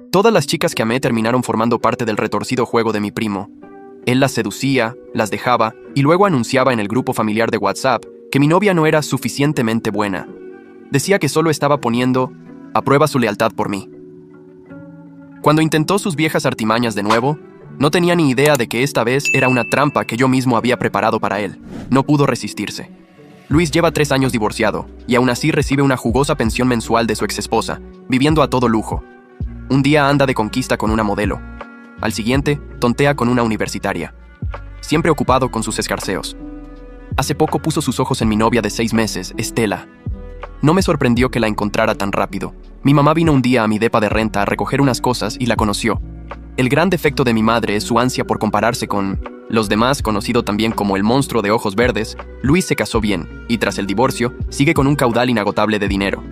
Todas las chicas que amé terminaron formando parte del retorcido juego de mi primo. Él las seducía, las dejaba y luego anunciaba en el grupo familiar de WhatsApp que mi novia no era suficientemente buena. Decía que solo estaba poniendo a prueba su lealtad por mí. Cuando intentó sus viejas artimañas de nuevo, no tenía ni idea de que esta vez era una trampa que yo mismo había preparado para él. No pudo resistirse. Luis lleva 3 años divorciado y aún así recibe una jugosa pensión mensual de su exesposa, viviendo a todo lujo. Un día anda de conquista con una modelo. Al siguiente, tontea con una universitaria. Siempre ocupado con sus escarceos. Hace poco puso sus ojos en mi novia de 6 meses, Estela. No me sorprendió que la encontrara tan rápido. Mi mamá vino un día a mi depa de renta a recoger unas cosas y la conoció. El gran defecto de mi madre es su ansia por compararse con los demás, conocido también como el monstruo de ojos verdes. Luis se casó bien, y tras el divorcio, sigue con un caudal inagotable de dinero.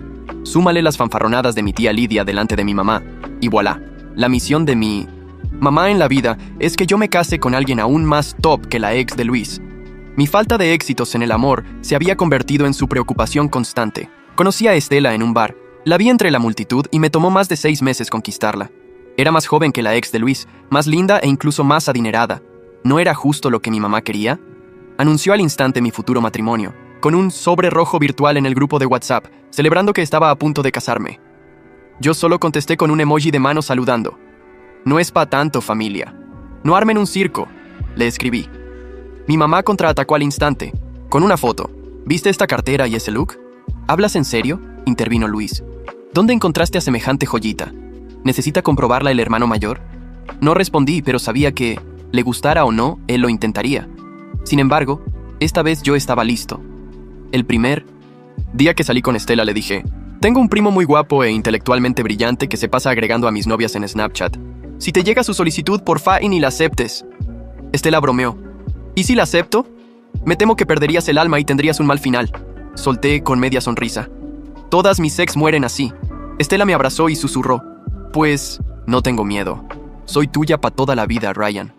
Súmale las fanfarronadas de mi tía Lidia delante de mi mamá, y voilà. La misión de mi mamá en la vida es que yo me case con alguien aún más top que la ex de Luis. Mi falta de éxitos en el amor se había convertido en su preocupación constante. Conocí a Estela en un bar. La vi entre la multitud y me tomó más de 6 meses conquistarla. Era más joven que la ex de Luis, más linda e incluso más adinerada. ¿No era justo lo que mi mamá quería? Anunció al instante mi futuro matrimonio, con un sobre rojo virtual en el grupo de WhatsApp, celebrando que estaba a punto de casarme. Yo solo contesté con un emoji de mano saludando. No es pa' tanto, familia. No armen un circo, le escribí. Mi mamá contraatacó al instante, con una foto. ¿Viste esta cartera y ese look? ¿Hablas en serio?, intervino Luis. ¿Dónde encontraste a semejante joyita? ¿Necesita comprobarla el hermano mayor? No respondí, pero sabía que, le gustara o no, él lo intentaría. Sin embargo, esta vez yo estaba listo. El primer día que salí con Estela le dije: tengo un primo muy guapo e intelectualmente brillante que se pasa agregando a mis novias en Snapchat. Si te llega su solicitud, porfa y ni la aceptes. Estela bromeó. ¿Y si la acepto? Me temo que perderías el alma y tendrías un mal final. Solté con media sonrisa. Todas mis ex mueren así. Estela me abrazó y susurró: pues, no tengo miedo. Soy tuya para toda la vida, Ryan.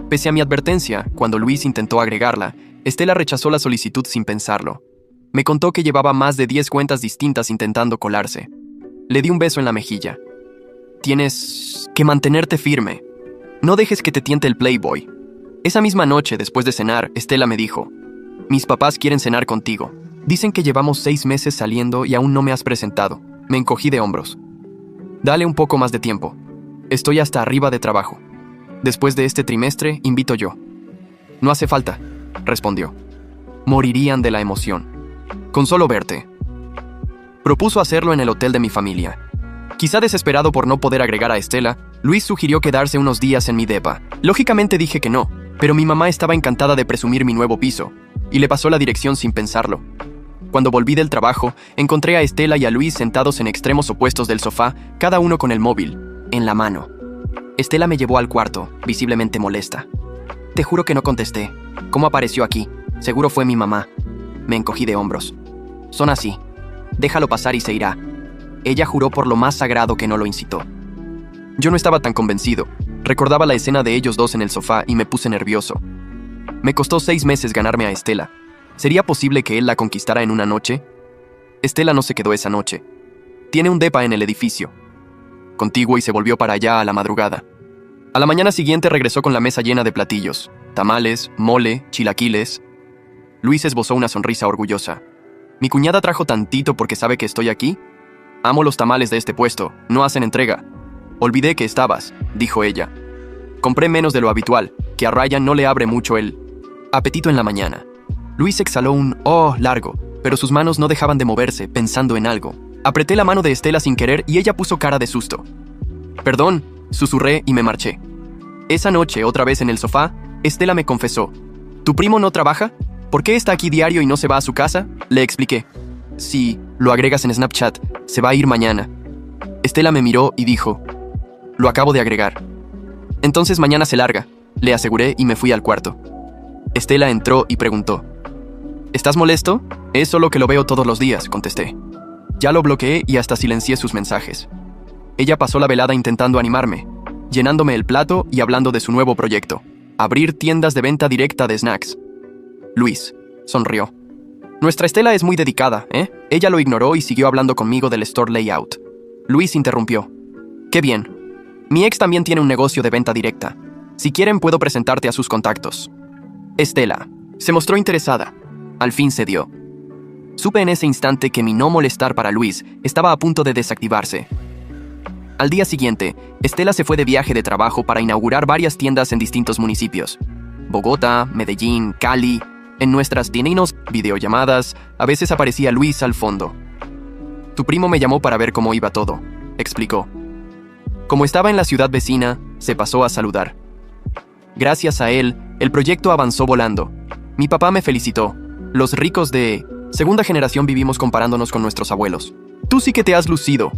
Pese a mi advertencia, cuando Luis intentó agregarla, Estela rechazó la solicitud sin pensarlo. Me contó que llevaba más de 10 cuentas distintas intentando colarse. Le di un beso en la mejilla. Tienes que mantenerte firme. No dejes que te tiente el Playboy. Esa misma noche, después de cenar, Estela me dijo: mis papás quieren cenar contigo. Dicen que llevamos 6 meses saliendo y aún no me has presentado. Me encogí de hombros. Dale un poco más de tiempo. Estoy hasta arriba de trabajo. Después de este trimestre, invito yo. No hace falta, respondió. Morirían de la emoción. Con solo verte. Propuso hacerlo en el hotel de mi familia. Quizá desesperado por no poder agregar a Estela, Luis sugirió quedarse unos días en mi depa. Lógicamente dije que no, pero mi mamá estaba encantada de presumir mi nuevo piso, y le pasó la dirección sin pensarlo. Cuando volví del trabajo, encontré a Estela y a Luis sentados en extremos opuestos del sofá, cada uno con el móvil, en la mano. Estela me llevó al cuarto, visiblemente molesta. Te juro que no contesté. ¿Cómo apareció aquí? Seguro fue mi mamá. Me encogí de hombros. Son así. Déjalo pasar y se irá. Ella juró por lo más sagrado que no lo incitó. Yo no estaba tan convencido. Recordaba la escena de ellos dos en el sofá y me puse nervioso. Me costó 6 meses ganarme a Estela. ¿Sería posible que él la conquistara en una noche? Estela no se quedó esa noche. Tiene un depa en el edificio. Contiguo, y se volvió para allá a la madrugada. A la mañana siguiente regresó con la mesa llena de platillos. Tamales, mole, chilaquiles. Luis esbozó una sonrisa orgullosa. ¿Mi cuñada trajo tantito porque sabe que estoy aquí? Amo los tamales de este puesto, no hacen entrega. Olvidé que estabas, dijo ella. Compré menos de lo habitual, que a Ryan no le abre mucho el apetito en la mañana. Luis exhaló un "oh" largo, pero sus manos no dejaban de moverse, pensando en algo. Apreté la mano de Estela sin querer y ella puso cara de susto. Perdón, susurré y me marché. Esa noche, otra vez en el sofá, Estela me confesó: ¿tu primo no trabaja? ¿Por qué está aquí diario y no se va a su casa? Le expliqué. Si lo agregas en Snapchat, se va a ir mañana. Estela me miró y dijo: lo acabo de agregar. Entonces mañana se larga, le aseguré y me fui al cuarto. Estela entró y preguntó: ¿estás molesto? Es solo que lo veo todos los días, contesté. Ya lo bloqueé y hasta silencié sus mensajes. Ella pasó la velada intentando animarme, llenándome el plato y hablando de su nuevo proyecto: abrir tiendas de venta directa de snacks. Luis sonrió. Nuestra Estela es muy dedicada, ¿eh? Ella lo ignoró y siguió hablando conmigo del store layout. Luis interrumpió: Qué bien. Mi ex también tiene un negocio de venta directa. Si quieren, puedo presentarte a sus contactos. Estela se mostró interesada. Al fin cedió. Supe en ese instante que mi no molestar para Luis estaba a punto de desactivarse. Al día siguiente, Estela se fue de viaje de trabajo para inaugurar varias tiendas en distintos municipios. Bogotá, Medellín, Cali. En nuestras tiendas, videollamadas, a veces aparecía Luis al fondo. Tu primo me llamó para ver cómo iba todo, explicó. Como estaba en la ciudad vecina, se pasó a saludar. Gracias a él, el proyecto avanzó volando. Mi papá me felicitó. Los ricos de segunda generación vivimos comparándonos con nuestros abuelos. Tú sí que te has lucido.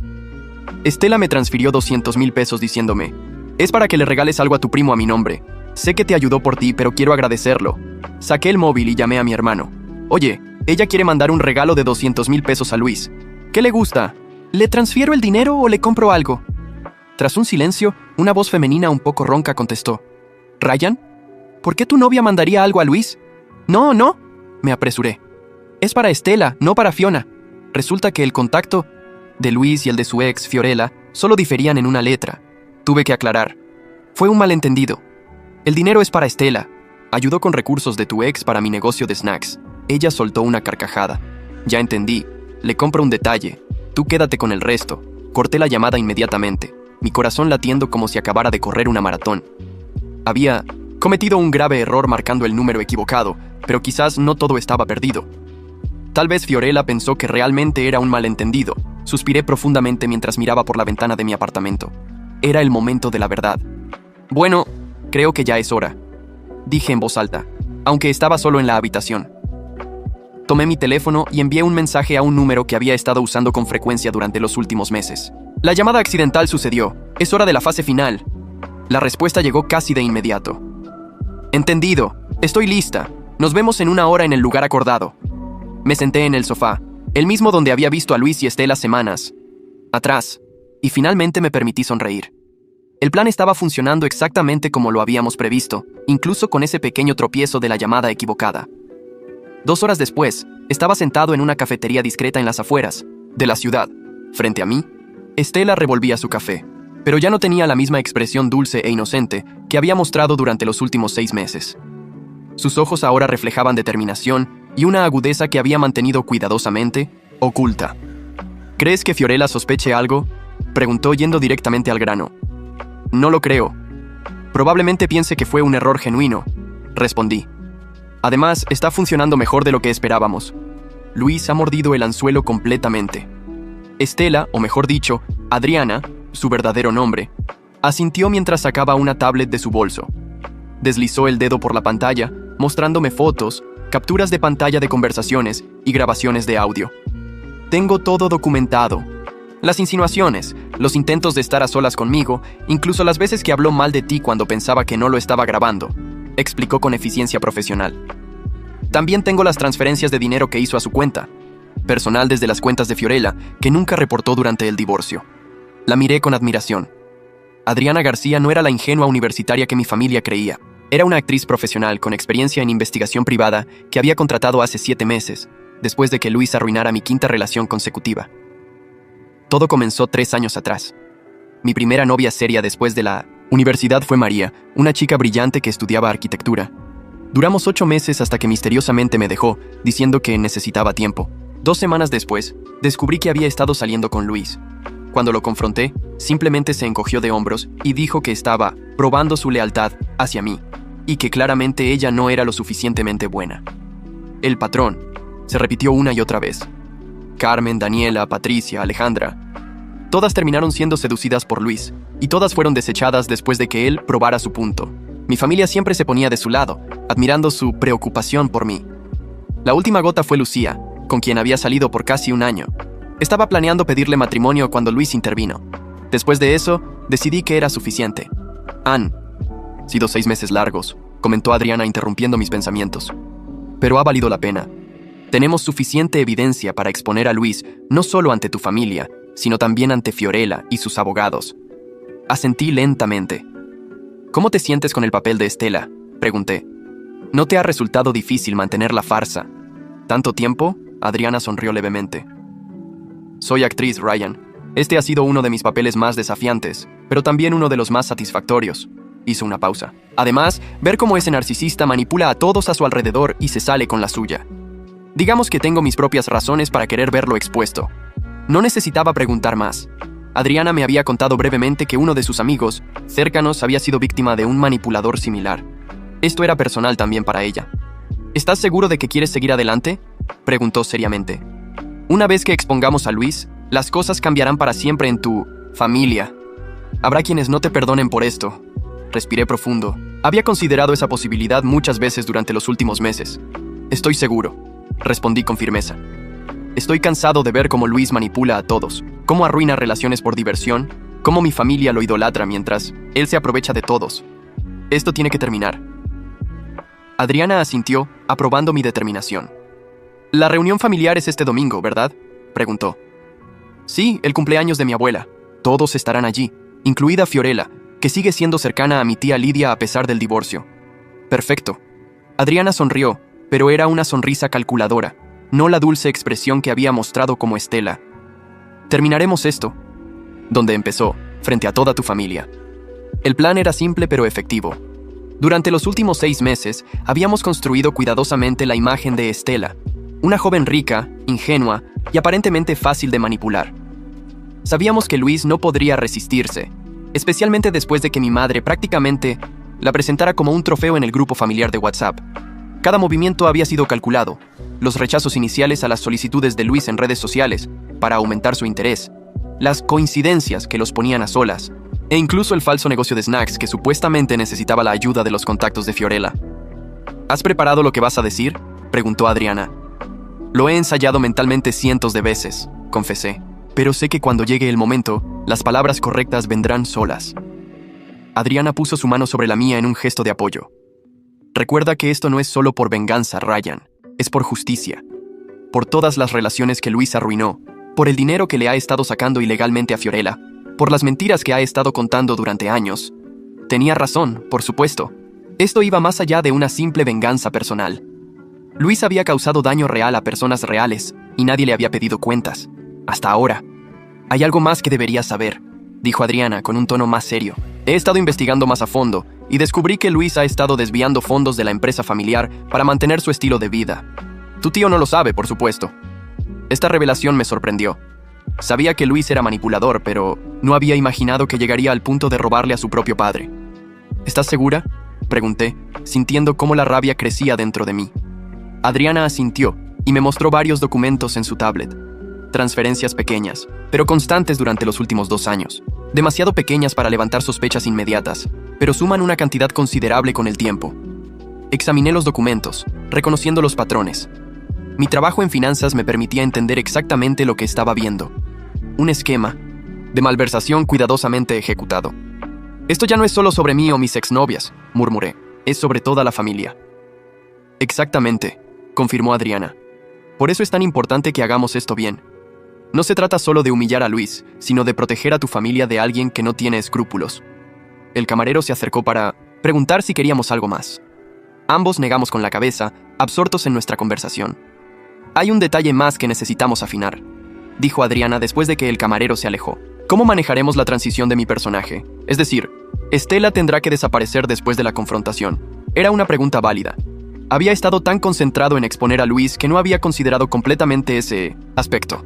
Estela me transfirió 200,000 pesos diciéndome, es para que le regales algo a tu primo a mi nombre. Sé que te ayudó por ti, pero quiero agradecerlo. Saqué el móvil y llamé a mi hermano. Oye, ella quiere mandar un regalo de 200,000 pesos a Luis. ¿Qué le gusta? ¿Le transfiero el dinero o le compro algo? Tras un silencio, una voz femenina un poco ronca contestó. ¿Ryan? ¿Por qué tu novia mandaría algo a Luis? No, me apresuré. Es para Estela, no para Fiona. Resulta que el contacto de Luis y el de su ex, Fiorella, solo diferían en una letra. Tuve que aclarar. Fue un malentendido. El dinero es para Estela. Ayudó con recursos de tu ex para mi negocio de snacks. Ella soltó una carcajada. Ya entendí. Le compro un detalle. Tú quédate con el resto. Corté la llamada inmediatamente, mi corazón latiendo como si acabara de correr una maratón. Había cometido un grave error marcando el número equivocado, pero quizás no todo estaba perdido. Tal vez Fiorella pensó que realmente era un malentendido. Suspiré profundamente mientras miraba por la ventana de mi apartamento. Era el momento de la verdad. Bueno, creo que ya es hora, dije en voz alta, aunque estaba solo en la habitación. Tomé mi teléfono y envié un mensaje a un número que había estado usando con frecuencia durante los últimos meses. La llamada accidental sucedió. Es hora de la fase final. La respuesta llegó casi de inmediato. Entendido. Estoy lista. Nos vemos en 1 hora en el lugar acordado. Me senté en el sofá, el mismo donde había visto a Luis y Estela semanas atrás, y finalmente me permití sonreír. El plan estaba funcionando exactamente como lo habíamos previsto, incluso con ese pequeño tropiezo de la llamada equivocada. 2 horas después, estaba sentado en una cafetería discreta en las afueras de la ciudad. Frente a mí, Estela revolvía su café, pero ya no tenía la misma expresión dulce e inocente que había mostrado durante los últimos 6 meses. Sus ojos ahora reflejaban determinación y una agudeza que había mantenido cuidadosamente oculta. ¿Crees que Fiorella sospeche algo?, preguntó yendo directamente al grano. No lo creo. Probablemente piense que fue un error genuino, respondí. Además, está funcionando mejor de lo que esperábamos. Luis ha mordido el anzuelo completamente. Estela, o mejor dicho, Adriana, su verdadero nombre, asintió mientras sacaba una tablet de su bolso. Deslizó el dedo por la pantalla, mostrándome fotos, capturas de pantalla de conversaciones y grabaciones de audio. Tengo todo documentado. Las insinuaciones, los intentos de estar a solas conmigo, incluso las veces que habló mal de ti cuando pensaba que no lo estaba grabando, explicó con eficiencia profesional. También tengo las transferencias de dinero que hizo a su cuenta, personal desde las cuentas de Fiorella, que nunca reportó durante el divorcio. La miré con admiración. Adriana García no era la ingenua universitaria que mi familia creía. Era una actriz profesional con experiencia en investigación privada que había contratado hace 7 meses, después de que Luis arruinara mi 5ª relación consecutiva. Todo comenzó 3 años atrás. Mi primera novia seria después de la universidad fue María, una chica brillante que estudiaba arquitectura. Duramos 8 meses hasta que misteriosamente me dejó, diciendo que necesitaba tiempo. 2 semanas después, descubrí que había estado saliendo con Luis. Cuando lo confronté, simplemente se encogió de hombros y dijo que estaba probando su lealtad hacia mí, y que claramente ella no era lo suficientemente buena. El patrón se repitió una y otra vez. Carmen, Daniela, Patricia, Alejandra. Todas terminaron siendo seducidas por Luis, y todas fueron desechadas después de que él probara su punto. Mi familia siempre se ponía de su lado, admirando su preocupación por mí. La última gota fue Lucía, con quien había salido por casi 1 año. Estaba planeando pedirle matrimonio cuando Luis intervino. Después de eso, decidí que era suficiente. Han sido 6 meses largos, comentó Adriana interrumpiendo mis pensamientos. Pero ha valido la pena. Tenemos suficiente evidencia para exponer a Luis no solo ante tu familia, sino también ante Fiorella y sus abogados. Asentí lentamente. ¿Cómo te sientes con el papel de Estela?, pregunté. ¿No te ha resultado difícil mantener la farsa? ¿Tanto tiempo? Adriana sonrió levemente. Soy actriz, Ryan. Este ha sido uno de mis papeles más desafiantes, pero también uno de los más satisfactorios. Hizo una pausa. Además, ver cómo ese narcisista manipula a todos a su alrededor y se sale con la suya. Digamos que tengo mis propias razones para querer verlo expuesto. No necesitaba preguntar más. Adriana me había contado brevemente que uno de sus amigos cercanos había sido víctima de un manipulador similar. Esto era personal también para ella. ¿Estás seguro de que quieres seguir adelante?, preguntó seriamente. Una vez que expongamos a Luis, las cosas cambiarán para siempre en tu familia. Habrá quienes no te perdonen por esto. Respiré profundo. Había considerado esa posibilidad muchas veces durante los últimos meses. Estoy seguro, respondí con firmeza. Estoy cansado de ver cómo Luis manipula a todos, cómo arruina relaciones por diversión, cómo mi familia lo idolatra mientras él se aprovecha de todos. Esto tiene que terminar. Adriana asintió, aprobando mi determinación. La reunión familiar es este domingo, ¿verdad?, preguntó. Sí, el cumpleaños de mi abuela. Todos estarán allí, incluida Fiorella, que sigue siendo cercana a mi tía Lidia a pesar del divorcio. Perfecto. Adriana sonrió, pero era una sonrisa calculadora, no la dulce expresión que había mostrado como Estela. Terminaremos esto. Donde empezó, frente a toda tu familia. El plan era simple pero efectivo. Durante los últimos 6 meses, habíamos construido cuidadosamente la imagen de Estela, una joven rica, ingenua y aparentemente fácil de manipular. Sabíamos que Luis no podría resistirse, especialmente después de que mi madre prácticamente la presentara como un trofeo en el grupo familiar de WhatsApp. Cada movimiento había sido calculado, los rechazos iniciales a las solicitudes de Luis en redes sociales para aumentar su interés, las coincidencias que los ponían a solas, e incluso el falso negocio de snacks que supuestamente necesitaba la ayuda de los contactos de Fiorella. ¿Has preparado lo que vas a decir?, preguntó Adriana. Lo he ensayado mentalmente cientos de veces, confesé, pero sé que cuando llegue el momento, las palabras correctas vendrán solas. Adriana puso su mano sobre la mía en un gesto de apoyo. Recuerda que esto no es solo por venganza, Ryan, es por justicia. Por todas las relaciones que Luis arruinó, por el dinero que le ha estado sacando ilegalmente a Fiorella, por las mentiras que ha estado contando durante años. Tenía razón, por supuesto. Esto iba más allá de una simple venganza personal. Luis había causado daño real a personas reales y nadie le había pedido cuentas. Hasta ahora. Hay algo más que deberías saber, dijo Adriana con un tono más serio. He estado investigando más a fondo y descubrí que Luis ha estado desviando fondos de la empresa familiar para mantener su estilo de vida. Tu tío no lo sabe, por supuesto. Esta revelación me sorprendió. Sabía que Luis era manipulador, pero no había imaginado que llegaría al punto de robarle a su propio padre. ¿Estás segura?, pregunté, sintiendo cómo la rabia crecía dentro de mí. Adriana asintió y me mostró varios documentos en su tablet. Transferencias pequeñas, pero constantes durante los últimos 2 años. Demasiado pequeñas para levantar sospechas inmediatas, pero suman una cantidad considerable con el tiempo. Examiné los documentos, reconociendo los patrones. Mi trabajo en finanzas me permitía entender exactamente lo que estaba viendo. Un esquema de malversación cuidadosamente ejecutado. Esto ya no es solo sobre mí o mis exnovias, murmuré. Es sobre toda la familia. Exactamente, confirmó Adriana. Por eso es tan importante que hagamos esto bien. No se trata solo de humillar a Luis, sino de proteger a tu familia de alguien que no tiene escrúpulos. El camarero se acercó para preguntar si queríamos algo más. Ambos negamos con la cabeza, absortos en nuestra conversación. Hay un detalle más que necesitamos afinar, dijo Adriana después de que el camarero se alejó. ¿Cómo manejaremos la transición de mi personaje? Es decir, ¿Estela tendrá que desaparecer después de la confrontación? Era una pregunta válida. Había estado tan concentrado en exponer a Luis que no había considerado completamente ese aspecto.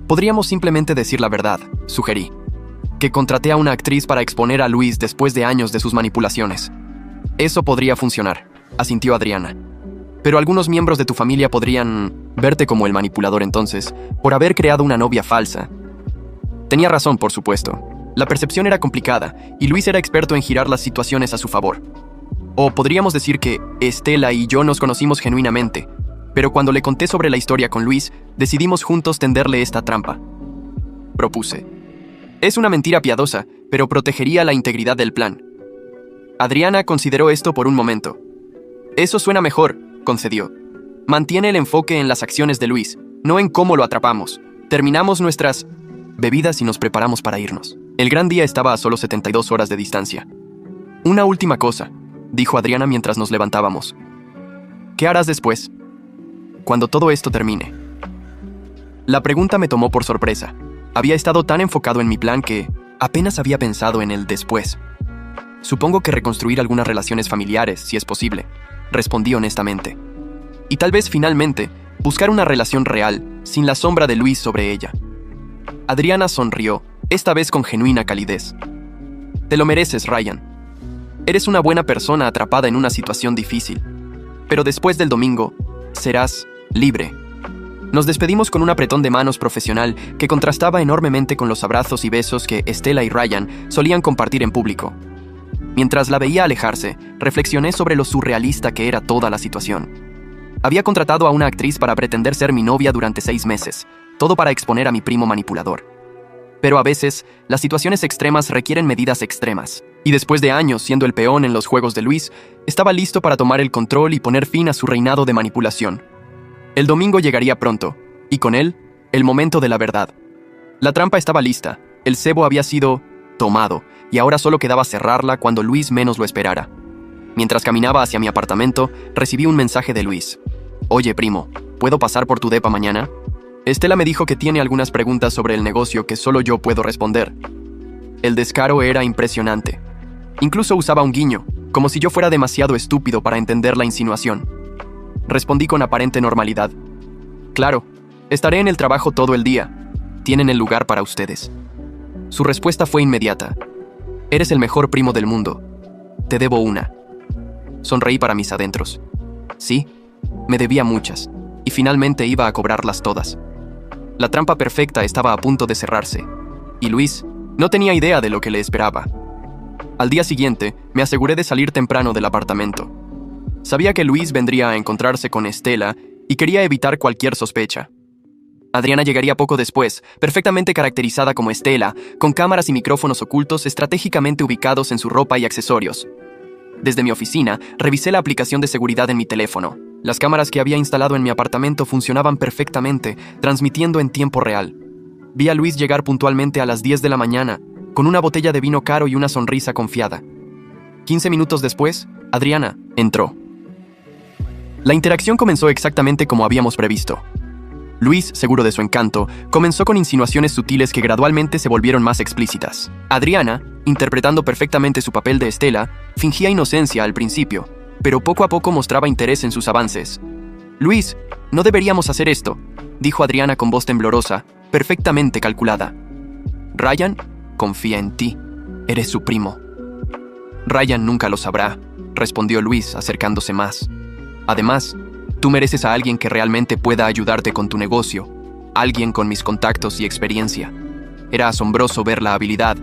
Podríamos simplemente decir la verdad, sugerí. Que contraté a una actriz para exponer a Luis después de años de sus manipulaciones. Eso podría funcionar, asintió Adriana. Pero algunos miembros de tu familia podrían verte como el manipulador entonces, por haber creado una novia falsa. Tenía razón, por supuesto. La percepción era complicada, y Luis era experto en girar las situaciones a su favor. O podríamos decir que Estela y yo nos conocimos genuinamente, pero cuando le conté sobre la historia con Luis, decidimos juntos tenderle esta trampa. Propuse. Es una mentira piadosa, pero protegería la integridad del plan. Adriana consideró esto por un momento. Eso suena mejor, concedió. Mantiene el enfoque en las acciones de Luis, no en cómo lo atrapamos. Terminamos nuestras bebidas y nos preparamos para irnos. El gran día estaba a solo 72 horas de distancia. Una última cosa, dijo Adriana mientras nos levantábamos. ¿Qué harás después? Cuando todo esto termine. La pregunta me tomó por sorpresa. Había estado tan enfocado en mi plan que apenas había pensado en el después. Supongo que reconstruir algunas relaciones familiares, si es posible, respondí honestamente. Y tal vez finalmente buscar una relación real, sin la sombra de Luis sobre ella. Adriana sonrió, esta vez con genuina calidez. Te lo mereces, Ryan. Eres una buena persona atrapada en una situación difícil. Pero después del domingo, serás libre. Nos despedimos con un apretón de manos profesional que contrastaba enormemente con los abrazos y besos que Estela y Ryan solían compartir en público. Mientras la veía alejarse, reflexioné sobre lo surrealista que era toda la situación. Había contratado a una actriz para pretender ser mi novia durante 6 meses, todo para exponer a mi primo manipulador. Pero a veces, las situaciones extremas requieren medidas extremas. Y después de años siendo el peón en los juegos de Luis, estaba listo para tomar el control y poner fin a su reinado de manipulación. El domingo llegaría pronto, y con él, el momento de la verdad. La trampa estaba lista, el cebo había sido tomado, y ahora solo quedaba cerrarla cuando Luis menos lo esperara. Mientras caminaba hacia mi apartamento, recibí un mensaje de Luis. Oye, primo, ¿puedo pasar por tu depa mañana? Estela me dijo que tiene algunas preguntas sobre el negocio que solo yo puedo responder. El descaro era impresionante. Incluso usaba un guiño, como si yo fuera demasiado estúpido para entender la insinuación. Respondí con aparente normalidad. Claro, estaré en el trabajo todo el día. Tienen el lugar para ustedes. Su respuesta fue inmediata. Eres el mejor primo del mundo. Te debo una. Sonreí para mis adentros. Sí, me debía muchas, y finalmente iba a cobrarlas todas. La trampa perfecta estaba a punto de cerrarse, y Luis no tenía idea de lo que le esperaba. Al día siguiente, me aseguré de salir temprano del apartamento. Sabía que Luis vendría a encontrarse con Estela y quería evitar cualquier sospecha. Adriana llegaría poco después, perfectamente caracterizada como Estela, con cámaras y micrófonos ocultos estratégicamente ubicados en su ropa y accesorios. Desde mi oficina, revisé la aplicación de seguridad en mi teléfono. Las cámaras que había instalado en mi apartamento funcionaban perfectamente, transmitiendo en tiempo real. Vi a Luis llegar puntualmente a las 10 de la mañana, con una botella de vino caro y una sonrisa confiada. 15 minutos después, Adriana entró. La interacción comenzó exactamente como habíamos previsto. Luis, seguro de su encanto, comenzó con insinuaciones sutiles que gradualmente se volvieron más explícitas. Adriana, interpretando perfectamente su papel de Estela, fingía inocencia al principio, pero poco a poco mostraba interés en sus avances. «Luis, no deberíamos hacer esto», dijo Adriana con voz temblorosa, perfectamente calculada. «Ryan confía en ti. Eres su primo». «Ryan nunca lo sabrá», respondió Luis, acercándose más. «Además, tú mereces a alguien que realmente pueda ayudarte con tu negocio, alguien con mis contactos y experiencia». Era asombroso ver la habilidad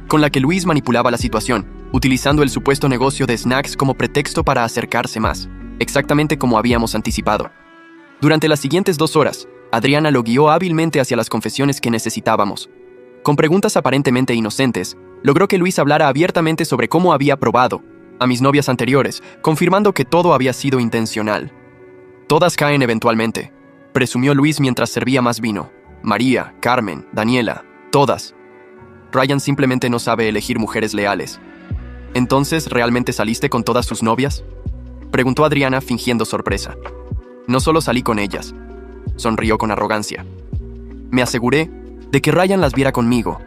con la que Luis manipulaba la situación, utilizando el supuesto negocio de snacks como pretexto para acercarse más, exactamente como habíamos anticipado. Durante las siguientes 2 horas, Adriana lo guió hábilmente hacia las confesiones que necesitábamos. Con preguntas aparentemente inocentes, logró que Luis hablara abiertamente sobre cómo había probado a mis novias anteriores, confirmando que todo había sido intencional. «Todas caen eventualmente», presumió Luis mientras servía más vino. «María, Carmen, Daniela, todas. Ryan simplemente no sabe elegir mujeres leales». «¿Entonces realmente saliste con todas sus novias?», preguntó Adriana fingiendo sorpresa. «No solo salí con ellas», sonrió con arrogancia. «Me aseguré de que Ryan las viera conmigo.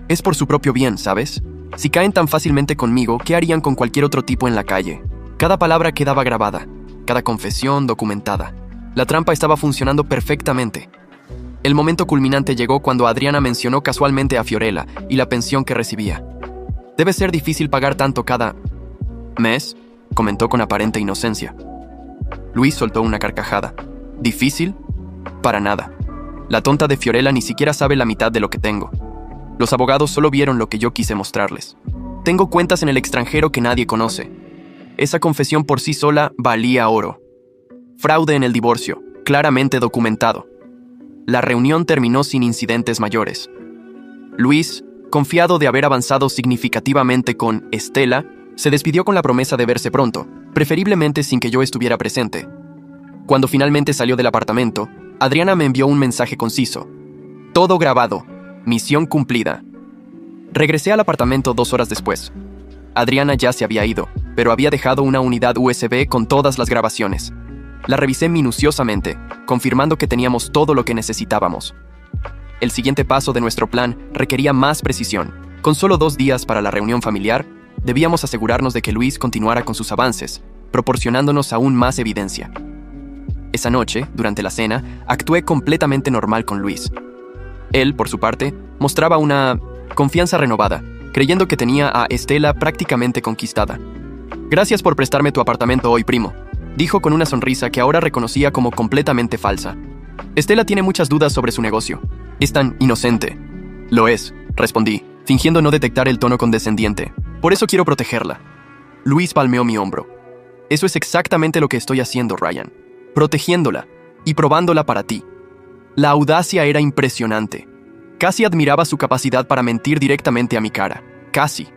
Es por su propio bien, ¿sabes? Si caen tan fácilmente conmigo, ¿qué harían con cualquier otro tipo en la calle?». Cada palabra quedaba grabada, cada confesión documentada. La trampa estaba funcionando perfectamente. El momento culminante llegó cuando Adriana mencionó casualmente a Fiorella y la pensión que recibía. «Debe ser difícil pagar tanto cada mes», comentó con aparente inocencia. Luis soltó una carcajada. «¿Difícil? Para nada. La tonta de Fiorella ni siquiera sabe la mitad de lo que tengo. Los abogados solo vieron lo que yo quise mostrarles. Tengo cuentas en el extranjero que nadie conoce. Esa confesión por sí sola valía oro. Fraude en el divorcio, claramente documentado. La reunión terminó sin incidentes mayores. Luis, confiado de haber avanzado significativamente con Estela, se despidió con la promesa de verse pronto, preferiblemente sin que yo estuviera presente. Cuando finalmente salió del apartamento, Adriana me envió un mensaje conciso. «Todo grabado. Misión cumplida». Regresé al apartamento 2 horas después. Adriana ya se había ido, pero había dejado una unidad USB con todas las grabaciones. La revisé minuciosamente, confirmando que teníamos todo lo que necesitábamos. El siguiente paso de nuestro plan requería más precisión. Con solo 2 días para la reunión familiar, debíamos asegurarnos de que Luis continuara con sus avances, proporcionándonos aún más evidencia. Esa noche, durante la cena, actué completamente normal con Luis. Él, por su parte, mostraba una confianza renovada, creyendo que tenía a Estela prácticamente conquistada. «Gracias por prestarme tu apartamento hoy, primo», dijo con una sonrisa que ahora reconocía como completamente falsa. «Estela tiene muchas dudas sobre su negocio. Es tan inocente». «Lo es», respondí, fingiendo no detectar el tono condescendiente. «Por eso quiero protegerla». Luis palmeó mi hombro. «Eso es exactamente lo que estoy haciendo, Ryan. Protegiéndola y probándola para ti». La audacia era impresionante. Casi admiraba su capacidad para mentir directamente a mi cara. Casi.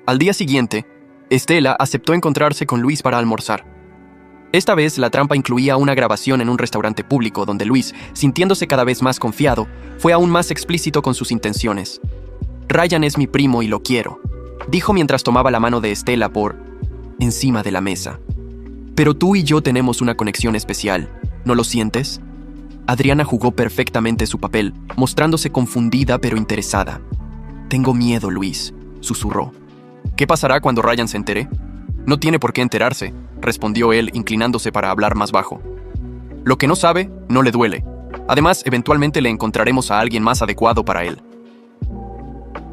Al día siguiente, Estela aceptó encontrarse con Luis para almorzar. Esta vez la trampa incluía una grabación en un restaurante público donde Luis, sintiéndose cada vez más confiado, fue aún más explícito con sus intenciones. «Ryan es mi primo y lo quiero», dijo mientras tomaba la mano de Estela por encima de la mesa. «Pero tú y yo tenemos una conexión especial, ¿no lo sientes?» Adriana jugó perfectamente su papel, mostrándose confundida pero interesada. «Tengo miedo, Luis», susurró. «¿Qué pasará cuando Ryan se entere?» «No tiene por qué enterarse», respondió él, inclinándose para hablar más bajo. «Lo que no sabe, no le duele. Además, eventualmente le encontraremos a alguien más adecuado para él».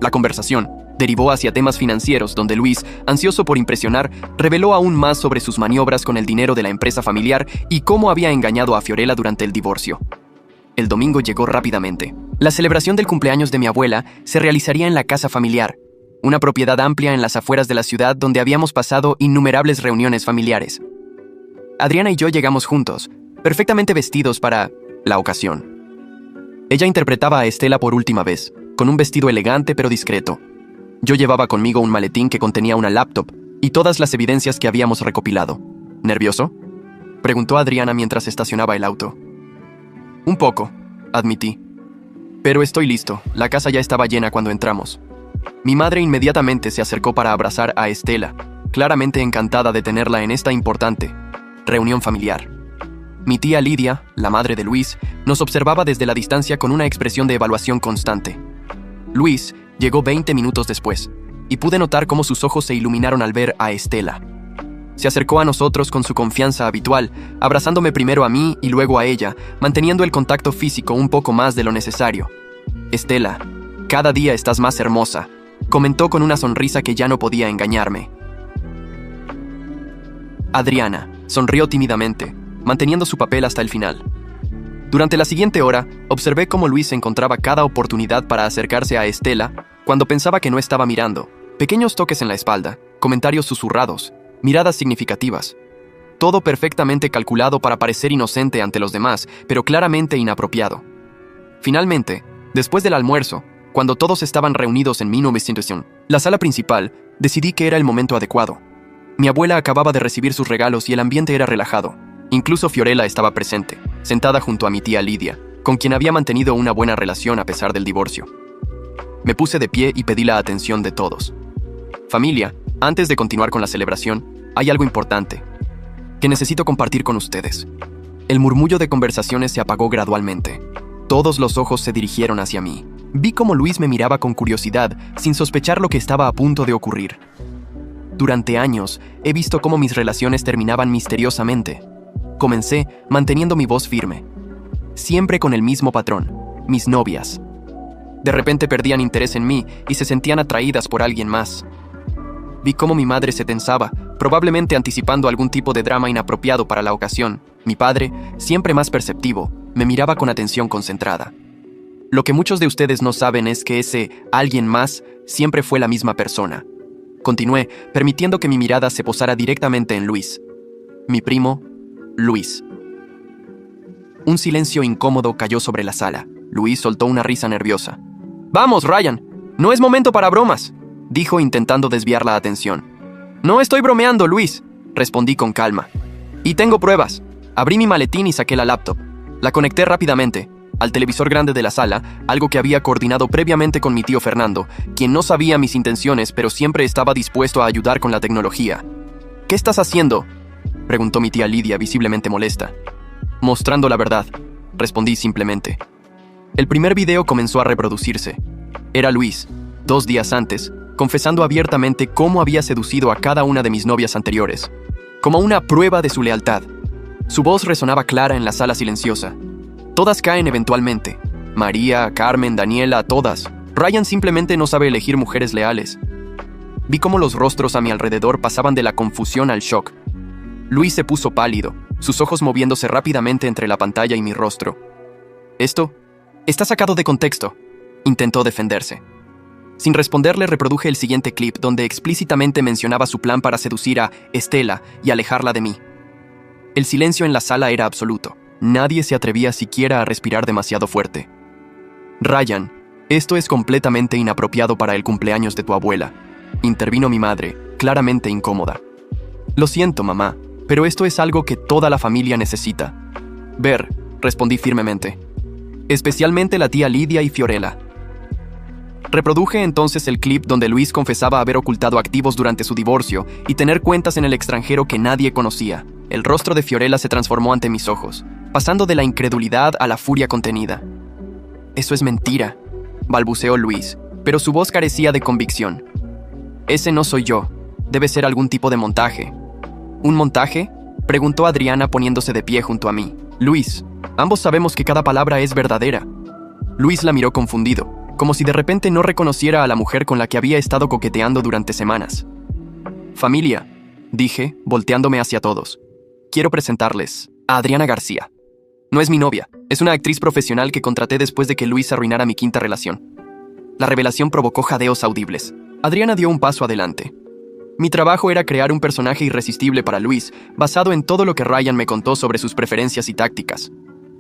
La conversación derivó hacia temas financieros donde Luis, ansioso por impresionar, reveló aún más sobre sus maniobras con el dinero de la empresa familiar y cómo había engañado a Fiorella durante el divorcio. El domingo llegó rápidamente. La celebración del cumpleaños de mi abuela se realizaría en la casa familiar, una propiedad amplia en las afueras de la ciudad donde habíamos pasado innumerables reuniones familiares. Adriana y yo llegamos juntos, perfectamente vestidos para la ocasión. Ella interpretaba a Estela por última vez, con un vestido elegante pero discreto. Yo llevaba conmigo un maletín que contenía una laptop y todas las evidencias que habíamos recopilado. ¿Nervioso?, preguntó Adriana mientras estacionaba el auto. «Un poco», admití. «Pero estoy listo, la casa ya estaba llena cuando entramos». Mi madre inmediatamente se acercó para abrazar a Estela, claramente encantada de tenerla en esta importante reunión familiar. Mi tía Lidia, la madre de Luis, nos observaba desde la distancia con una expresión de evaluación constante. Luis llegó 20 minutos después, y pude notar cómo sus ojos se iluminaron al ver a Estela. Se acercó a nosotros con su confianza habitual, abrazándome primero a mí y luego a ella, manteniendo el contacto físico un poco más de lo necesario. «Estela, cada día estás más hermosa», comentó con una sonrisa que ya no podía engañarme. Adriana sonrió tímidamente, manteniendo su papel hasta el final. Durante la siguiente hora, observé cómo Luis encontraba cada oportunidad para acercarse a Estela cuando pensaba que no estaba mirando. Pequeños toques en la espalda, comentarios susurrados, miradas significativas. Todo perfectamente calculado para parecer inocente ante los demás, pero claramente inapropiado. Finalmente, después del almuerzo, cuando todos estaban reunidos en mi nueva institución, la sala principal, decidí que era el momento adecuado. Mi abuela acababa de recibir sus regalos y el ambiente era relajado. Incluso Fiorella estaba presente, sentada junto a mi tía Lidia, con quien había mantenido una buena relación a pesar del divorcio. Me puse de pie y pedí la atención de todos. «Familia, antes de continuar con la celebración, hay algo importante que necesito compartir con ustedes». El murmullo de conversaciones se apagó gradualmente. Todos los ojos se dirigieron hacia mí. Vi cómo Luis me miraba con curiosidad, sin sospechar lo que estaba a punto de ocurrir. Durante años, he visto cómo mis relaciones terminaban misteriosamente. Comencé manteniendo mi voz firme. Siempre con el mismo patrón, mis novias. De repente perdían interés en mí y se sentían atraídas por alguien más. Vi cómo mi madre se tensaba, probablemente anticipando algún tipo de drama inapropiado para la ocasión. Mi padre, siempre más perceptivo, me miraba con atención concentrada. Lo que muchos de ustedes no saben es que ese alguien más siempre fue la misma persona. Continué, permitiendo que mi mirada se posara directamente en Luis. Mi primo, Luis. Un silencio incómodo cayó sobre la sala. Luis soltó una risa nerviosa. «Vamos, Ryan, no es momento para bromas», dijo intentando desviar la atención. «No estoy bromeando, Luis», respondí con calma. «Y tengo pruebas». Abrí mi maletín y saqué la laptop. La conecté rápidamente al televisor grande de la sala, algo que había coordinado previamente con mi tío Fernando, quien no sabía mis intenciones, pero siempre estaba dispuesto a ayudar con la tecnología. «¿Qué estás haciendo?», preguntó mi tía Lidia, visiblemente molesta. «Mostrando la verdad», respondí simplemente. El primer video comenzó a reproducirse. Era Luis, 2 días antes, confesando abiertamente cómo había seducido a cada una de mis novias anteriores, como una prueba de su lealtad. Su voz resonaba clara en la sala silenciosa. Todas caen eventualmente. María, Carmen, Daniela, todas. Ryan simplemente no sabe elegir mujeres leales. Vi cómo los rostros a mi alrededor pasaban de la confusión al shock. Luis se puso pálido, sus ojos moviéndose rápidamente entre la pantalla y mi rostro. «Esto está sacado de contexto», intentó defenderse. Sin responderle, reproduje el siguiente clip donde explícitamente mencionaba su plan para seducir a Estela y alejarla de mí. El silencio en la sala era absoluto. Nadie se atrevía siquiera a respirar demasiado fuerte. «Ryan, esto es completamente inapropiado para el cumpleaños de tu abuela», intervino mi madre, claramente incómoda. «Lo siento, mamá, pero esto es algo que toda la familia necesita». «Ver», respondí firmemente. «Especialmente la tía Lidia y Fiorella». Reproduje entonces el clip donde Luis confesaba haber ocultado activos durante su divorcio y tener cuentas en el extranjero que nadie conocía. El rostro de Fiorella se transformó ante mis ojos, pasando de la incredulidad a la furia contenida. «Eso es mentira», balbuceó Luis, pero su voz carecía de convicción. «Ese no soy yo. Debe ser algún tipo de montaje». «¿Un montaje?», preguntó Adriana poniéndose de pie junto a mí. «Luis, ambos sabemos que cada palabra es verdadera». Luis la miró confundido, como si de repente no reconociera a la mujer con la que había estado coqueteando durante semanas. «Familia», dije, volteándome hacia todos. «Quiero presentarles a Adriana García. No es mi novia, es una actriz profesional que contraté después de que Luis arruinara mi 5ª relación». La revelación provocó jadeos audibles. Adriana dio un paso adelante. Mi trabajo era crear un personaje irresistible para Luis, basado en todo lo que Ryan me contó sobre sus preferencias y tácticas.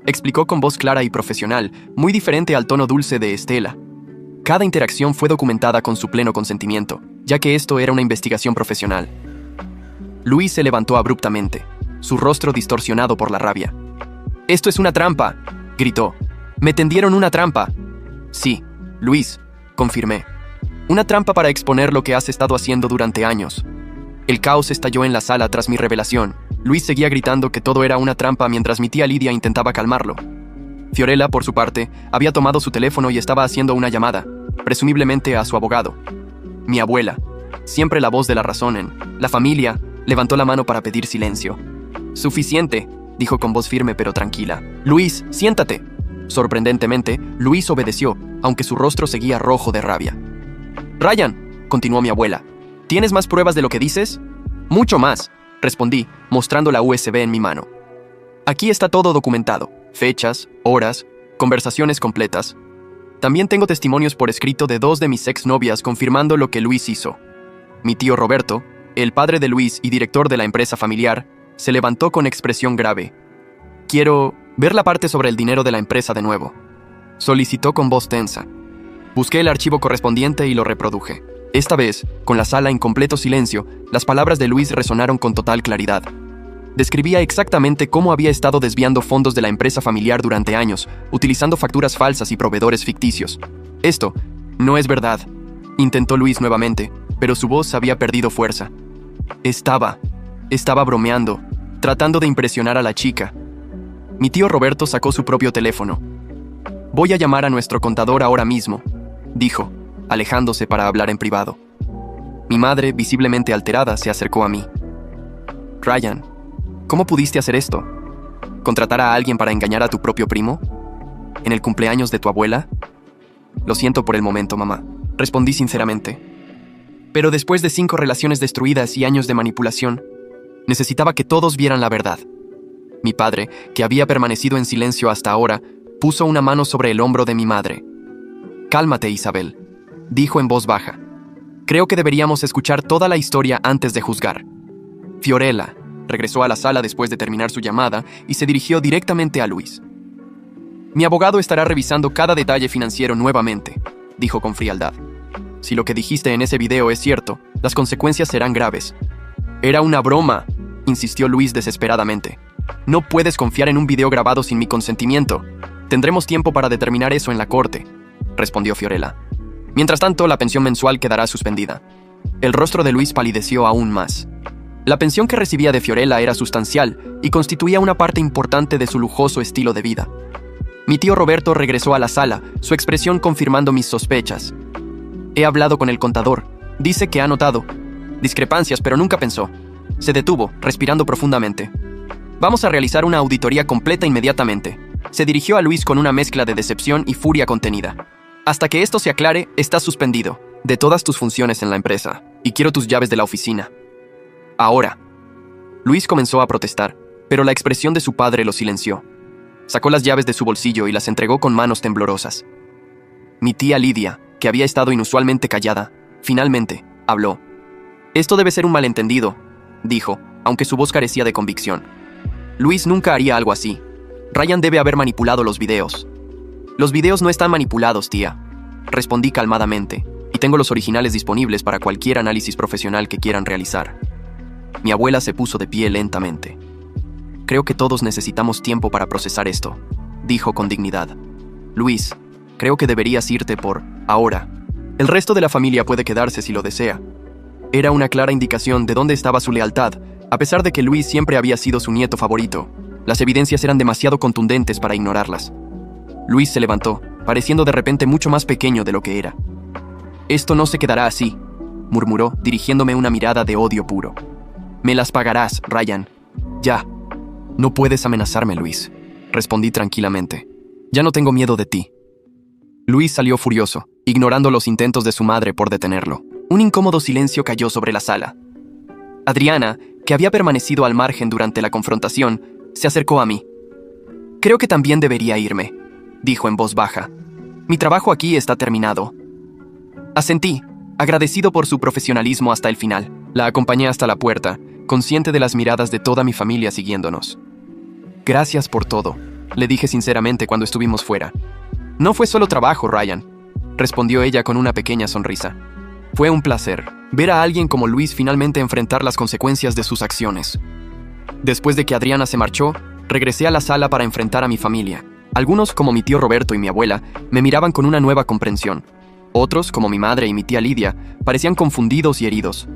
Explicó con voz clara y profesional, muy diferente al tono dulce de Estela. Cada interacción fue documentada con su pleno consentimiento, ya que esto era una investigación profesional. Luis se levantó abruptamente, su rostro distorsionado por la rabia. «¡Esto es una trampa!», gritó. «¡Me tendieron una trampa!». «Sí, Luis», confirmé. «Una trampa para exponer lo que has estado haciendo durante años». El caos estalló en la sala tras mi revelación. Luis seguía gritando que todo era una trampa mientras mi tía Lidia intentaba calmarlo. Fiorella, por su parte, había tomado su teléfono y estaba haciendo una llamada, presumiblemente a su abogado. Mi abuela, siempre la voz de la razón en la familia, levantó la mano para pedir silencio. «Suficiente», dijo con voz firme pero tranquila. «Luis, siéntate». Sorprendentemente, Luis obedeció, aunque su rostro seguía rojo de rabia. «Ryan», continuó mi abuela, ¿tienes más pruebas de lo que dices?» «Mucho más», respondí, mostrando la USB en mi mano. «Aquí está todo documentado, fechas, horas, conversaciones completas. También tengo testimonios por escrito de 2 de mis exnovias confirmando lo que Luis hizo». Mi tío Roberto, el padre de Luis y director de la empresa familiar, se levantó con expresión grave. «Quiero ver la parte sobre el dinero de la empresa de nuevo», solicitó con voz tensa. Busqué el archivo correspondiente y lo reproduje. Esta vez, con la sala en completo silencio, las palabras de Luis resonaron con total claridad. Describía exactamente cómo había estado desviando fondos de la empresa familiar durante años, utilizando facturas falsas y proveedores ficticios. «Esto no es verdad», intentó Luis nuevamente, pero su voz había perdido fuerza. Estaba bromeando, tratando de impresionar a la chica. Mi tío Roberto sacó su propio teléfono. «Voy a llamar a nuestro contador ahora mismo», dijo, alejándose para hablar en privado. Mi madre, visiblemente alterada, se acercó a mí. «Ryan, ¿cómo pudiste hacer esto? ¿Contratar a alguien para engañar a tu propio primo? ¿En el cumpleaños de tu abuela?» «Lo siento por el momento, mamá», respondí sinceramente. Pero después de 5 relaciones destruidas y años de manipulación, necesitaba que todos vieran la verdad. Mi padre, que había permanecido en silencio hasta ahora, puso una mano sobre el hombro de mi madre. «Cálmate, Isabel», dijo en voz baja. «Creo que deberíamos escuchar toda la historia antes de juzgar». Fiorella regresó a la sala después de terminar su llamada y se dirigió directamente a Luis. «Mi abogado estará revisando cada detalle financiero nuevamente», dijo con frialdad. «Si lo que dijiste en ese video es cierto, las consecuencias serán graves». «Era una broma», insistió Luis desesperadamente. «No puedes confiar en un video grabado sin mi consentimiento. Tendremos tiempo para determinar eso en la corte», respondió Fiorella. «Mientras tanto, la pensión mensual quedará suspendida». El rostro de Luis palideció aún más. La pensión que recibía de Fiorella era sustancial y constituía una parte importante de su lujoso estilo de vida. Mi tío Roberto regresó a la sala, su expresión confirmando mis sospechas. He hablado con el contador. Dice que ha notado discrepancias, pero nunca pensó. Se detuvo, respirando profundamente. Vamos a realizar una auditoría completa inmediatamente. Se dirigió a Luis con una mezcla de decepción y furia contenida. Hasta que esto se aclare, estás suspendido de todas tus funciones en la empresa, y quiero tus llaves de la oficina. Ahora. Luis comenzó a protestar, pero la expresión de su padre lo silenció. Sacó las llaves de su bolsillo y las entregó con manos temblorosas. Mi tía Lidia, que había estado inusualmente callada, finalmente habló. Esto debe ser un malentendido, dijo, aunque su voz carecía de convicción. Luis nunca haría algo así. Ryan debe haber manipulado los videos. Los videos no están manipulados, tía. Respondí calmadamente, y tengo los originales disponibles para cualquier análisis profesional que quieran realizar. Mi abuela se puso de pie lentamente. Creo que todos necesitamos tiempo para procesar esto, dijo con dignidad. Luis, creo que deberías irte por ahora. El resto de la familia puede quedarse si lo desea. Era una clara indicación de dónde estaba su lealtad, a pesar de que Luis siempre había sido su nieto favorito. Las evidencias eran demasiado contundentes para ignorarlas. Luis se levantó, pareciendo de repente mucho más pequeño de lo que era. Esto no se quedará así, murmuró, dirigiéndome una mirada de odio puro. Me las pagarás, Ryan. Ya. No puedes amenazarme, Luis, respondí tranquilamente. Ya no tengo miedo de ti. Luis salió furioso, ignorando los intentos de su madre por detenerlo. Un incómodo silencio cayó sobre la sala. Adriana, que había permanecido al margen durante la confrontación, se acercó a mí. Creo que también debería irme, dijo en voz baja. Mi trabajo aquí está terminado. Asentí, agradecido por su profesionalismo hasta el final. La acompañé hasta la puerta, consciente de las miradas de toda mi familia siguiéndonos. Gracias por todo, le dije sinceramente cuando estuvimos fuera. No fue solo trabajo, Ryan, respondió ella con una pequeña sonrisa. Fue un placer ver a alguien como Luis finalmente enfrentar las consecuencias de sus acciones. Después de que Adriana se marchó, regresé a la sala para enfrentar a mi familia. Algunos, como mi tío Roberto y mi abuela, me miraban con una nueva comprensión. Otros, como mi madre y mi tía Lidia, parecían confundidos y heridos.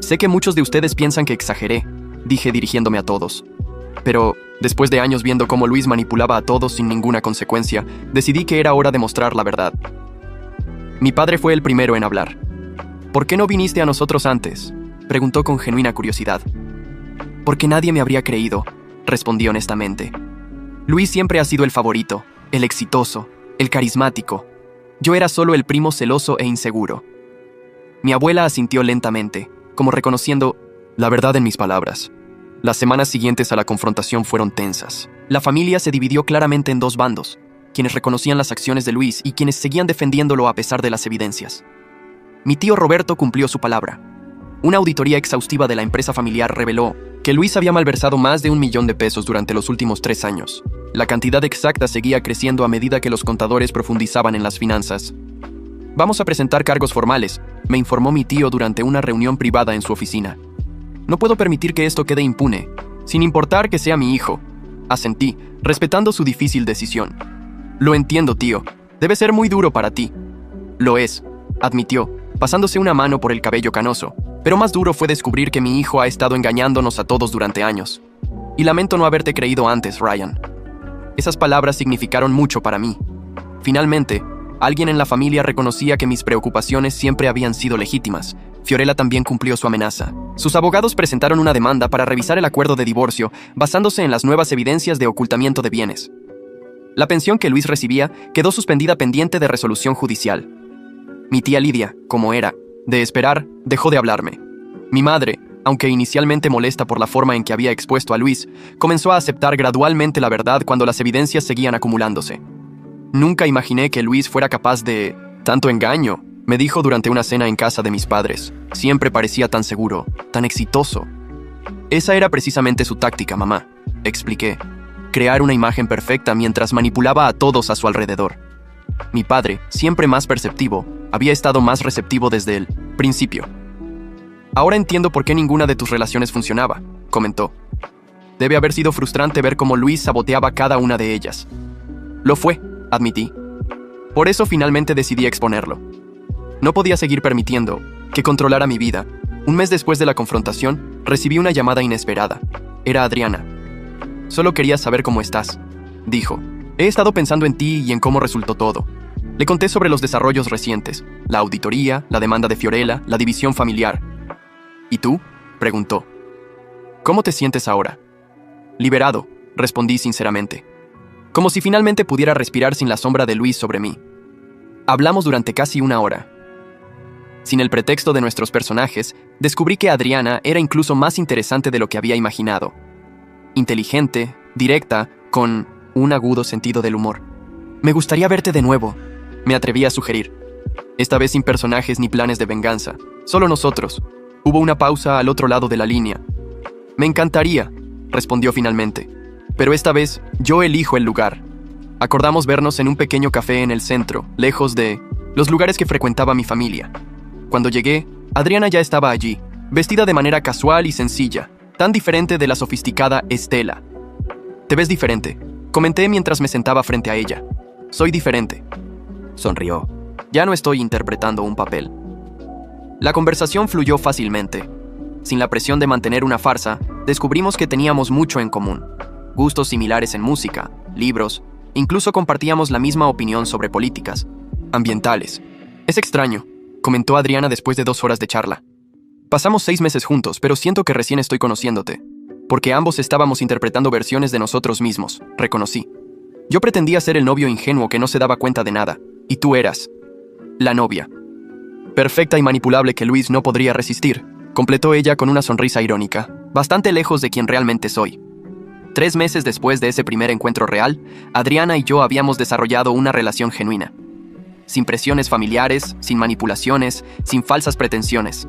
Sé que muchos de ustedes piensan que exageré, dije dirigiéndome a todos. Pero, después de años viendo cómo Luis manipulaba a todos sin ninguna consecuencia, decidí que era hora de mostrar la verdad. Mi padre fue el primero en hablar. ¿Por qué no viniste a nosotros antes?, preguntó con genuina curiosidad. Porque nadie me habría creído, respondí honestamente. Luis siempre ha sido el favorito, el exitoso, el carismático. Yo era solo el primo celoso e inseguro. Mi abuela asintió lentamente, como reconociendo la verdad en mis palabras. Las semanas siguientes a la confrontación fueron tensas. La familia se dividió claramente en dos bandos, quienes reconocían las acciones de Luis y quienes seguían defendiéndolo a pesar de las evidencias. Mi tío Roberto cumplió su palabra. Una auditoría exhaustiva de la empresa familiar reveló que Luis había malversado más de $1.000.000 durante los últimos 3 años. La cantidad exacta seguía creciendo a medida que los contadores profundizaban en las finanzas. Vamos a presentar cargos formales, me informó mi tío durante una reunión privada en su oficina. No puedo permitir que esto quede impune, sin importar que sea mi hijo. Asentí, respetando su difícil decisión. Lo entiendo, tío. Debe ser muy duro para ti. Lo es, admitió, pasándose una mano por el cabello canoso. Pero más duro fue descubrir que mi hijo ha estado engañándonos a todos durante años. Y lamento no haberte creído antes, Ryan. Esas palabras significaron mucho para mí. Finalmente, alguien en la familia reconocía que mis preocupaciones siempre habían sido legítimas. Fiorella también cumplió su amenaza. Sus abogados presentaron una demanda para revisar el acuerdo de divorcio basándose en las nuevas evidencias de ocultamiento de bienes. La pensión que Luis recibía quedó suspendida pendiente de resolución judicial. Mi tía Lidia, como era de esperar, dejó de hablarme. Mi madre, aunque inicialmente molesta por la forma en que había expuesto a Luis, comenzó a aceptar gradualmente la verdad cuando las evidencias seguían acumulándose. Nunca imaginé que Luis fuera capaz de tanto engaño, me dijo durante una cena en casa de mis padres. Siempre parecía tan seguro, tan exitoso. Esa era precisamente su táctica, mamá, expliqué. Crear una imagen perfecta mientras manipulaba a todos a su alrededor. Mi padre, siempre más perceptivo, había estado más receptivo desde el principio. Ahora entiendo por qué ninguna de tus relaciones funcionaba, comentó. Debe haber sido frustrante ver cómo Luis saboteaba cada una de ellas. Lo fue, admití. Por eso finalmente decidí exponerlo. No podía seguir permitiendo que controlara mi vida. Un mes después de la confrontación, recibí una llamada inesperada. Era Adriana. Solo quería saber cómo estás, dijo. He estado pensando en ti y en cómo resultó todo. Le conté sobre los desarrollos recientes, la auditoría, la demanda de Fiorella, la división familiar. ¿Y tú?, preguntó. ¿Cómo te sientes ahora? Liberado, respondí sinceramente. Como si finalmente pudiera respirar sin la sombra de Luis sobre mí. Hablamos durante casi una hora. Sin el pretexto de nuestros personajes, descubrí que Adriana era incluso más interesante de lo que había imaginado. Inteligente, directa, con un agudo sentido del humor. Me gustaría verte de nuevo, me atreví a sugerir. Esta vez sin personajes ni planes de venganza, solo nosotros. Hubo una pausa al otro lado de la línea. Me encantaría, respondió finalmente, pero esta vez yo elijo el lugar. Acordamos vernos en un pequeño café en el centro, lejos de los lugares que frecuentaba mi familia. Cuando llegué, Adriana ya estaba allí, vestida de manera casual y sencilla, tan diferente de la sofisticada Estela. Te ves diferente, comenté mientras me sentaba frente a ella. Soy diferente. Sonrió. Ya no estoy interpretando un papel. La conversación fluyó fácilmente. Sin la presión de mantener una farsa, descubrimos que teníamos mucho en común. Gustos similares en música, libros, incluso compartíamos la misma opinión sobre políticas, ambientales. Es extraño, comentó Adriana después de 2 horas de charla. Pasamos 6 meses juntos, pero siento que recién estoy conociéndote. Porque ambos estábamos interpretando versiones de nosotros mismos, reconocí. Yo pretendía ser el novio ingenuo que no se daba cuenta de nada, y tú eras la novia. Perfecta y manipulable que Luis no podría resistir, completó ella con una sonrisa irónica, bastante lejos de quien realmente soy. 3 meses después de ese primer encuentro real, Adriana y yo habíamos desarrollado una relación genuina. Sin presiones familiares, sin manipulaciones, sin falsas pretensiones.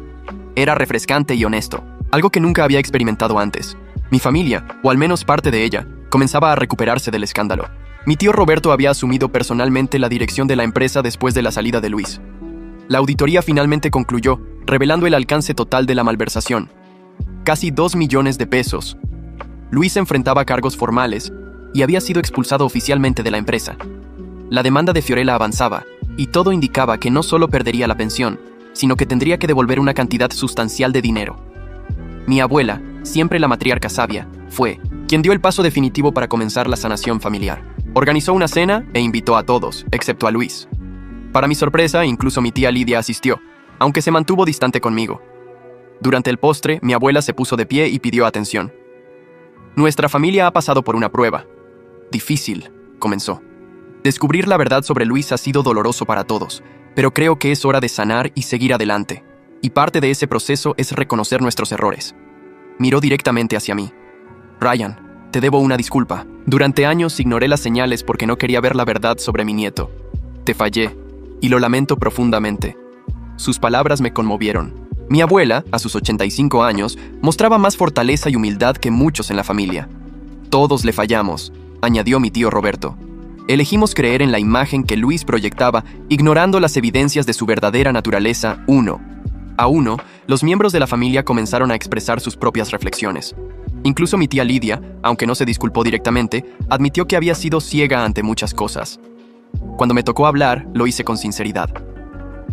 Era refrescante y honesto, algo que nunca había experimentado antes. Mi familia, o al menos parte de ella, comenzaba a recuperarse del escándalo. Mi tío Roberto había asumido personalmente la dirección de la empresa después de la salida de Luis. La auditoría finalmente concluyó, revelando el alcance total de la malversación. Casi 2 millones de pesos. Luis enfrentaba cargos formales y había sido expulsado oficialmente de la empresa. La demanda de Fiorella avanzaba, y todo indicaba que no solo perdería la pensión, sino que tendría que devolver una cantidad sustancial de dinero. Mi abuela, siempre la matriarca sabia, fue quien dio el paso definitivo para comenzar la sanación familiar. Organizó una cena e invitó a todos, excepto a Luis. Para mi sorpresa, incluso mi tía Lidia asistió, aunque se mantuvo distante conmigo. Durante el postre, mi abuela se puso de pie y pidió atención. Nuestra familia ha pasado por una prueba. Difícil, comenzó. Descubrir la verdad sobre Luis ha sido doloroso para todos, pero creo que es hora de sanar y seguir adelante. Y parte de ese proceso es reconocer nuestros errores. Miró directamente hacia mí. Ryan, te debo una disculpa. Durante años ignoré las señales porque no quería ver la verdad sobre mi nieto. Te fallé, y lo lamento profundamente. Sus palabras me conmovieron. Mi abuela, a sus 85 años, mostraba más fortaleza y humildad que muchos en la familia. Todos le fallamos, añadió mi tío Roberto. Elegimos creer en la imagen que Luis proyectaba, ignorando las evidencias de su verdadera naturaleza uno. A uno, los miembros de la familia comenzaron a expresar sus propias reflexiones. Incluso mi tía Lidia, aunque no se disculpó directamente, admitió que había sido ciega ante muchas cosas. Cuando me tocó hablar, lo hice con sinceridad.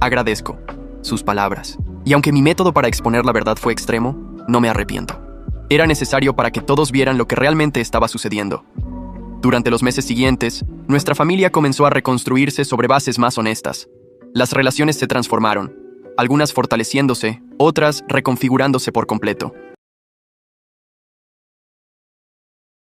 Agradezco sus palabras. Y aunque mi método para exponer la verdad fue extremo, no me arrepiento. Era necesario para que todos vieran lo que realmente estaba sucediendo. Durante los meses siguientes, nuestra familia comenzó a reconstruirse sobre bases más honestas. Las relaciones se transformaron, algunas fortaleciéndose, otras reconfigurándose por completo.